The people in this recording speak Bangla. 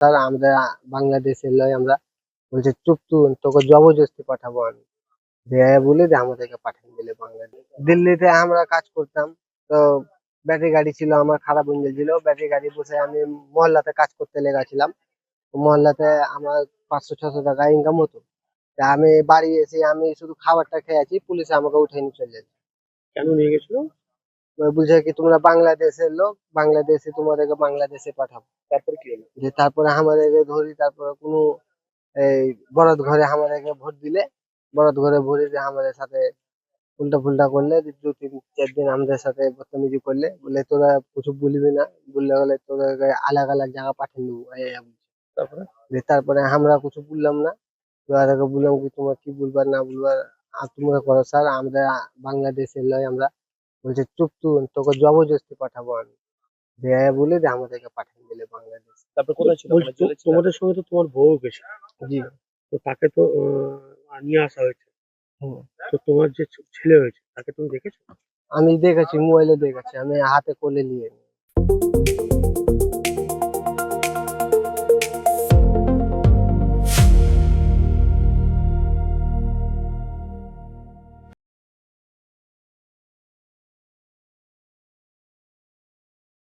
স্যার আমরা বাংলাদেশের লয় আমরা বলছে চুপ তুই তোকে জবরদস্তি পাঠাবো আমি বলে যে আমাদেরকে পাঠিয়ে দিলে বাংলাদেশ। দিল্লিতে আমরা কাজ করতাম। তো ব্যাটারি গাড়ি ছিল আমার, খারাপ ইঞ্জিন ছিল, ব্যাটারি গাড়ি বসে আমি মহল্লাতে কাজ করতে লেগেছিলাম। মহল্লাতে আমার 500-600 টাকা ইনকাম হতো। তা আমি বাড়ি এসে আমি শুধু খাবারটা খেয়েছি, পুলিশে আমাকে উঠে নিয়ে চলে যাচ্ছে। কেন নিয়ে গেছিল? বুঝে কি তোমরা বাংলাদেশের লোক, বাংলাদেশে তোমাদেরকে বাংলাদেশে পাঠাবো। তারপর কি হলো? যে তারপরে আমাদেরকে ধরি, তারপরে কোনো এই বরাত ঘরে আমাদেরকে ভোট দিলে, বরাত ঘরে ভরে যে আমাদের সাথে উল্টা ফুল্টা করলে, 2-3-4 দিন আমাদের সাথে বদতমিজি করলে, বলে তোরা কিছু বলবি না, বললে হলে তোদেরকে আলাগ আলাগ জায়গা পাঠিয়ে দেবো বলছে। তারপরে? তারপরে আমরা কিছু বললাম না। তাদেরকে বললাম কি তোমরা কি বলবার না বলবার তোমরা করো স্যার, আমরা বাংলাদেশের লয় আমরা। বলছে চুপ তুই তোকে জবরদস্তি পাঠাবো আমি বলে যে আমাদেরকে পাঠিয়ে দিলে বাংলাদেশ। তারপর কোথায় ছিল? মানে জেলে ছিল? তোমাদের সঙ্গে তো তোমার বউ গেছে। জি। তো তাকে তো নিয়ে আসা হয়েছে। হুম। তো তোমার যে ছেলে হয়েছে তাকে তুমি দেখেছো? আমি দেখেছি, মোবাইলে দেখেছি, আমি হাতে কোলে নিয়ে।